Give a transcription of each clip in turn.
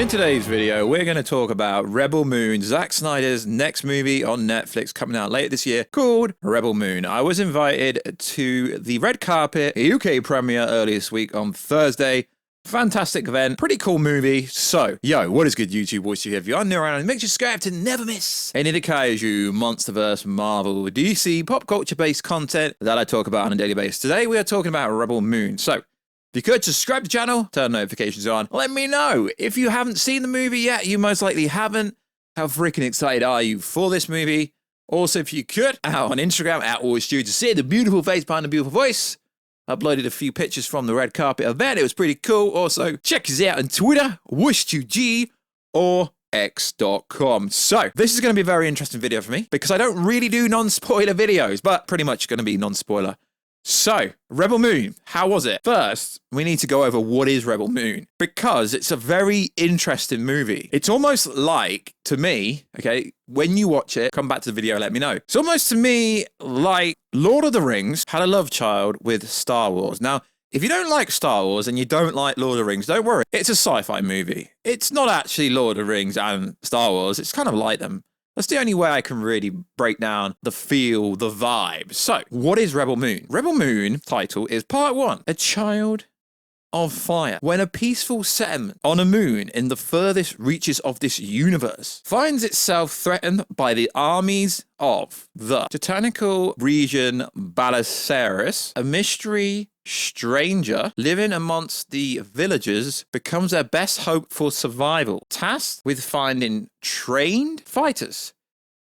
In today's video, we're going to talk about Rebel Moon, Zack Snyder's next movie on Netflix coming out later this year called Rebel Moon. I was invited to the red carpet UK premiere earlier this week on Thursday. Fantastic event, pretty cool movie. So, yo, what is good, YouTube boys? If you are new around, make sure you subscribe to never miss any of the Kaiju, Monsterverse, Marvel, DC, pop culture based content that I talk about on a daily basis. Today, we are talking about Rebel Moon. So, if you could, subscribe to the channel, turn notifications on. Let me know. If you haven't seen the movie yet, you most likely haven't. How freaking excited are you for this movie? Also, if you could, out on Instagram, @AlwaysStew, to see the beautiful face behind the beautiful voice. Uploaded a few pictures from the red carpet event. It was pretty cool. Also, check us out on Twitter, WooshToG, or X.com. So, this is going to be a very interesting video for me, because I don't really do non-spoiler videos, but pretty much going to be non-spoiler. So, Rebel Moon, how was it? First, we need to go over what is Rebel Moon, because it's a very interesting movie. It's almost like, to me, okay, when you watch it, come back to the video, let me know. It's almost to me like Lord of the Rings had a love child with Star Wars. Now, if you don't like Star Wars and you don't like Lord of the Rings, don't worry. It's a sci-fi movie. It's not actually Lord of the Rings and Star Wars. It's kind of like them. That's the only way I can really break down the feel, the vibe. So, what is Rebel Moon? Rebel Moon title is part 1, A Child of Fire. When a peaceful settlement on a moon in the furthest reaches of this universe finds itself threatened by the armies of the Titanical region Balasaris, a mystery stranger living amongst the villagers becomes their best hope for survival, tasked with finding trained fighters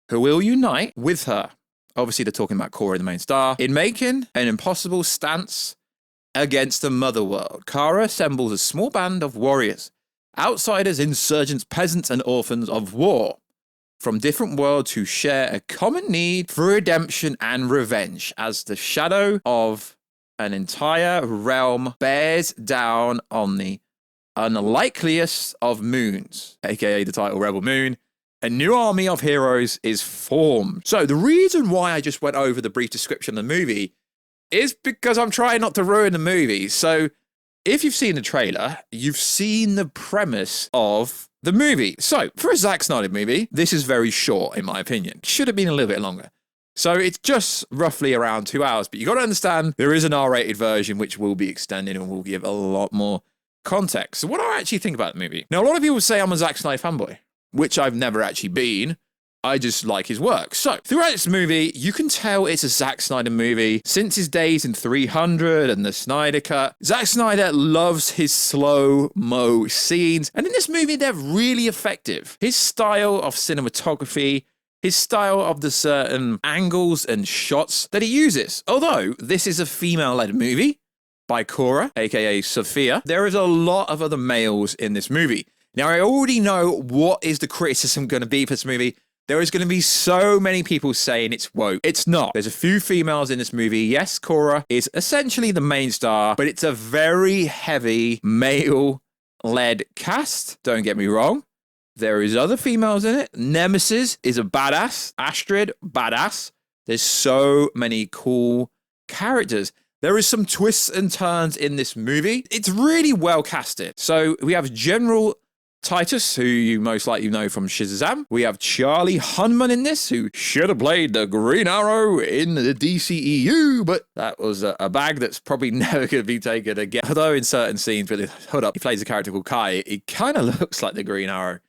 who will unite with her. Obviously, they're talking about Korra, the main star, in making an impossible stance against the mother world. Kara assembles a small band of warriors, outsiders, insurgents, peasants, and orphans of war from different worlds who share a common need for redemption and revenge as the shadow of an entire realm bears down on the unlikeliest of moons, aka the title Rebel Moon. A new army of heroes is formed. So the reason why I just went over the brief description of the movie is because I'm trying not to ruin the movie. So if you've seen the trailer, you've seen the premise of the movie. So for a Zack Snyder movie, this is very short in my opinion. Should have been a little bit longer. So it's just roughly around 2 hours, but you got to understand there is an R-rated version which will be extended and will give a lot more context. So what do I actually think about the movie? Now, a lot of people say I'm a Zack Snyder fanboy, which I've never actually been. I just like his work. So throughout this movie, you can tell it's a Zack Snyder movie. Since his days in 300 and the Snyder Cut, Zack Snyder loves his slow-mo scenes. And in this movie, they're really effective. His style of cinematography, his style of the certain angles and shots that he uses. Although this is a female-led movie by Korra, aka Sophia, there is a lot of other males in this movie. Now, I already know what is the criticism going to be for this movie. There is going to be so many people saying it's woke. It's not. There's a few females in this movie. Yes, Korra is essentially the main star, but it's a very heavy male-led cast. Don't get me wrong. There is other females in it. Nemesis is a badass. Astrid, badass. There's so many cool characters. There is some twists and turns in this movie. It's really well casted. So we have General Titus, who you most likely know from Shazam. We have Charlie Hunnam in this, who should have played the Green Arrow in the DCEU, but that was a bag that's probably never going to be taken again. Although in certain scenes with his hood up, he plays a character called Kai. He kind of looks like the Green Arrow.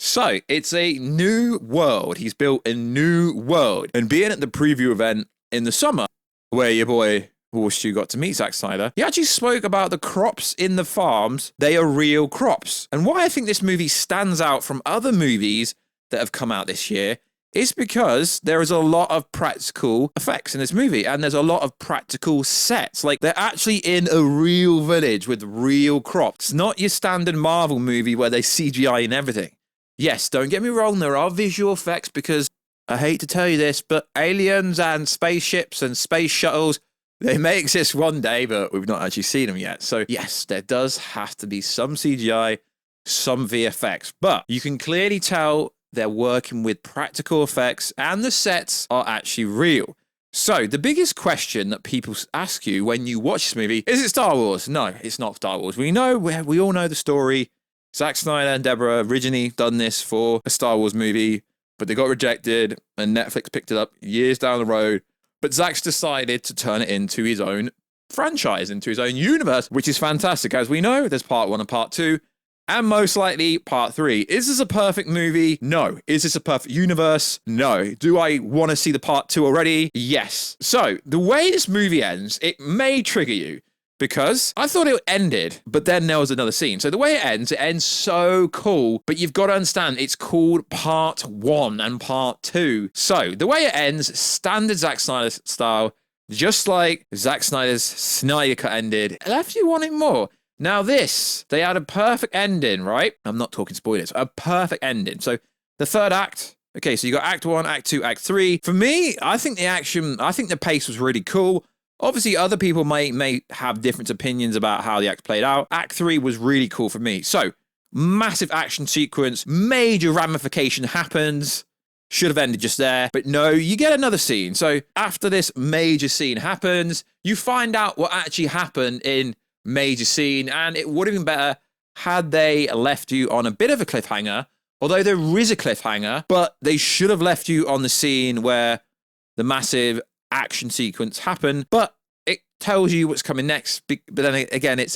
So, it's a new world. He's built a new world. And being at the preview event in the summer, where your boy WooshToG got to meet Zack Snyder, he actually spoke about the crops in the farms. They are real crops. And why I think this movie stands out from other movies that have come out this year is because there is a lot of practical effects in this movie. And there's a lot of practical sets. Like, they're actually in a real village with real crops. It's not your standard Marvel movie where they CGI and everything. Yes, don't get me wrong, there are visual effects because, I hate to tell you this, but aliens and spaceships and space shuttles, they may exist one day, but we've not actually seen them yet. So yes, there does have to be some CGI, some VFX, but you can clearly tell they're working with practical effects and the sets are actually real. So the biggest question that people ask you when you watch this movie, is it Star Wars? No, it's not Star Wars. We all know the story. Zack Snyder and Deborah originally done this for a Star Wars movie, but they got rejected and Netflix picked it up years down the road. But Zack's decided to turn it into his own franchise, into his own universe, which is fantastic. As we know, there's part 1 and part 2, and most likely part 3. Is this a perfect movie? No. Is this a perfect universe? No. Do I want to see the part 2 already? Yes. So the way this movie ends, it may trigger you, because I thought it ended, but then there was another scene. So the way it ends so cool, but you've got to understand it's called part 1 and part 2. So the way it ends, standard Zack Snyder style, just like Zack Snyder's Snyder Cut ended, it left you wanting more. Now this, they had a perfect ending, right? I'm not talking spoilers, a perfect ending. So the third act, okay, so you got act 1, act 2, act 3. For me, I think the pace was really cool. Obviously, other people may have different opinions about how the act played out. Act 3 was really cool for me. So, massive action sequence, major ramification happens. Should have ended just there. But no, you get another scene. So, after this major scene happens, you find out what actually happened in major scene. And it would have been better had they left you on a bit of a cliffhanger. Although there is a cliffhanger, but they should have left you on the scene where the massive action sequence happen, but it tells you what's coming next. But then again, it's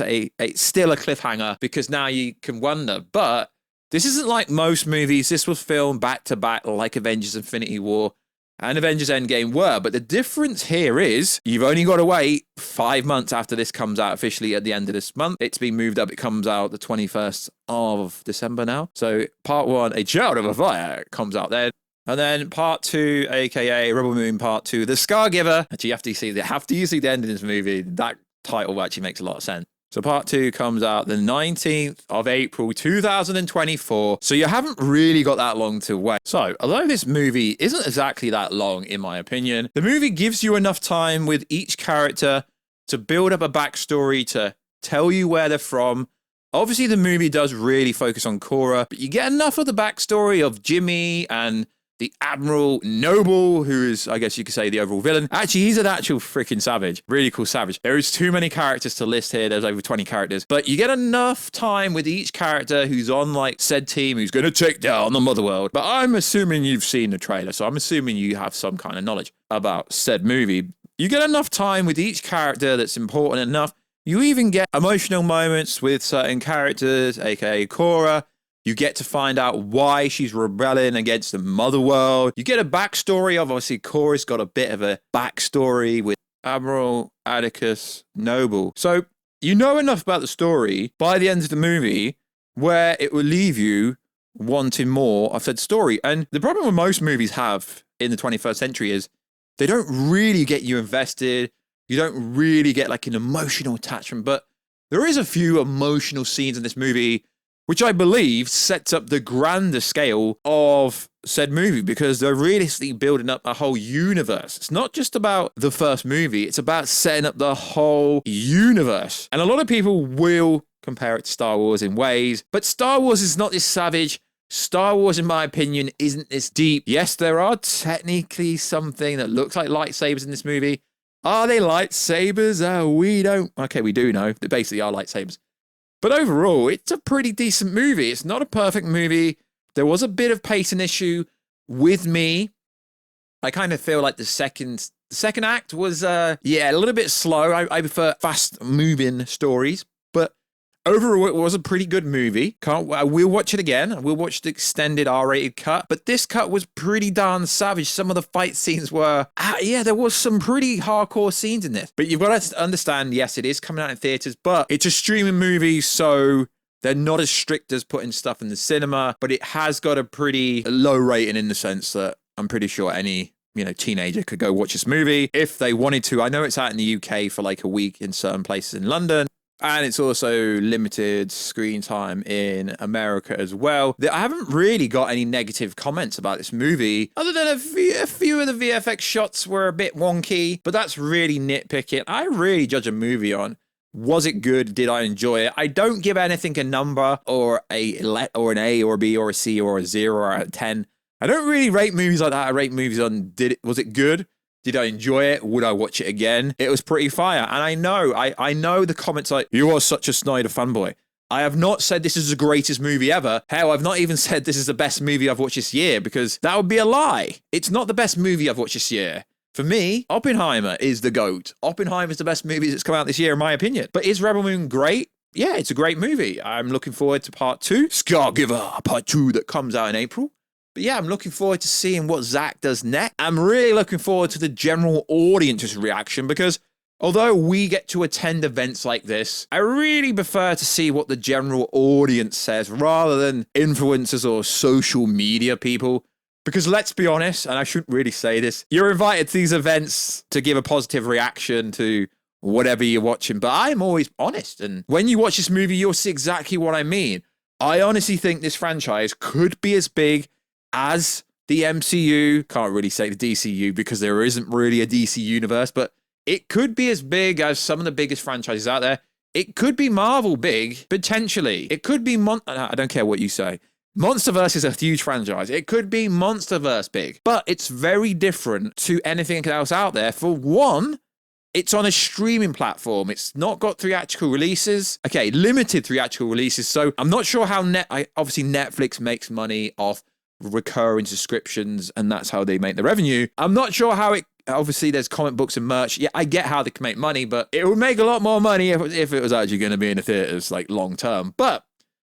still a cliffhanger, because now you can wonder. But this isn't like most movies. This was filmed back to back like Avengers Infinity War and Avengers Endgame were. But the difference here is you've only got to wait 5 months after this comes out officially at the end of this month. It's been moved up. It comes out the 21st of December now. So part 1, A Child of a Fire, comes out then. And then part 2, aka Rebel Moon Part 2, The Scargiver. Actually, after you see the end of this movie, that title actually makes a lot of sense. So part 2 comes out the 19th of April, 2024. So you haven't really got that long to wait. So although this movie isn't exactly that long, in my opinion, the movie gives you enough time with each character to build up a backstory, to tell you where they're from. Obviously, the movie does really focus on Cora, but you get enough of the backstory of Jimmy and the Admiral Noble, who is, I guess you could say, the overall villain. Actually, he's an actual freaking savage. Really cool savage. There is too many characters to list here. There's over 20 characters. But you get enough time with each character who's on, like, said team who's going to take down the Motherworld. But I'm assuming you've seen the trailer, so I'm assuming you have some kind of knowledge about said movie. You get enough time with each character that's important enough. You even get emotional moments with certain characters, aka Cora. You get to find out why she's rebelling against the Motherworld. You get a backstory of, obviously, Cora's got a bit of a backstory with Admiral Atticus Noble. So you know enough about the story by the end of the movie where it will leave you wanting more of said story. And the problem with most movies have in the 21st century is they don't really get you invested. You don't really get like an emotional attachment. But there is a few emotional scenes in this movie which I believe sets up the grander scale of said movie, because they're realistically building up a whole universe. It's not just about the first movie, it's about setting up the whole universe. And a lot of people will compare it to Star Wars in ways, but Star Wars is not this savage. Star Wars, in my opinion, isn't this deep. Yes, there are technically something that looks like lightsabers in this movie. Are they lightsabers? We don't. Okay, we do know. They basically are lightsabers. But overall, it's a pretty decent movie. It's not a perfect movie. There was a bit of pacing issue with me. I kind of feel like the second act was, a little bit slow. I prefer fast-moving stories. But overall, it was a pretty good movie. I will watch it again. I will watch the extended R-rated cut. But this cut was pretty darn savage. Some of the fight scenes were, there was some pretty hardcore scenes in this. But you've got to understand, yes, it is coming out in theaters, but it's a streaming movie, so they're not as strict as putting stuff in the cinema. But it has got a pretty low rating in the sense that I'm pretty sure any teenager could go watch this movie if they wanted to. I know it's out in the UK for like a week in certain places in London. And it's also limited screen time in America as well. I haven't really got any negative comments about this movie, other than a few of the VFX shots were a bit wonky, but that's really nitpicking. I really judge a movie on, was it good? Did I enjoy it? I don't give anything a number or an A or a B or a C or a 0 or a 10. I don't really rate movies like that. I rate movies on, was it good? Did I enjoy it? Would I watch it again? It was pretty fire. And I know the comments like, you are such a Snyder fanboy. I have not said this is the greatest movie ever. Hell, I've not even said this is the best movie I've watched this year, because that would be a lie. It's not the best movie I've watched this year. For me, Oppenheimer is the GOAT. Oppenheimer is the best movie that's come out this year, in my opinion. But is Rebel Moon great? Yeah, it's a great movie. I'm looking forward to part 2. Scargiver, part 2, that comes out in April. But yeah, I'm looking forward to seeing what Zack does next. I'm really looking forward to the general audience's reaction, because although we get to attend events like this, I really prefer to see what the general audience says rather than influencers or social media people. Because let's be honest, and I shouldn't really say this, you're invited to these events to give a positive reaction to whatever you're watching, but I'm always honest. And when you watch this movie, you'll see exactly what I mean. I honestly think this franchise could be as big as the MCU. Can't really say the DCU because there isn't really a DC universe, but it could be as big as some of the biggest franchises out there. It could be Marvel big, potentially. It could be I don't care what you say. Monsterverse is a huge franchise. It could be Monsterverse big, but it's very different to anything else out there. For one, it's on a streaming platform. It's not got theatrical releases. Okay, limited theatrical releases. So I'm not sure how obviously Netflix makes money off recurring subscriptions, and that's how they make the revenue. I'm not sure how obviously there's comic books and merch. Yeah, I get how they can make money, but it would make a lot more money if it was actually going to be in the theaters like long term. But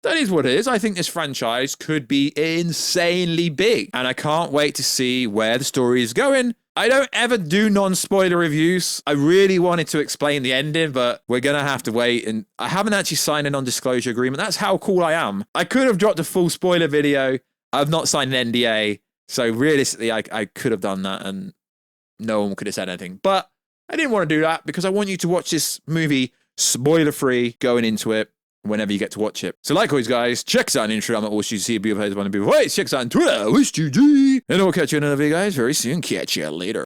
that is what it is. I think this franchise could be insanely big, and I can't wait to see where the story is going. I don't ever do non-spoiler reviews. I really wanted to explain the ending, but we're going to have to wait, and I haven't actually signed a non-disclosure agreement. That's how cool I am. I could have dropped a full spoiler video. I've not signed an NDA, so realistically, I could have done that, and no one could have said anything. But I didn't want to do that because I want you to watch this movie spoiler-free going into it whenever you get to watch it. So like always, guys, check us out on Instagram at WishUC, check us out on Twitter, WishUG, and I'll catch you in another video, guys, very soon. Catch you later.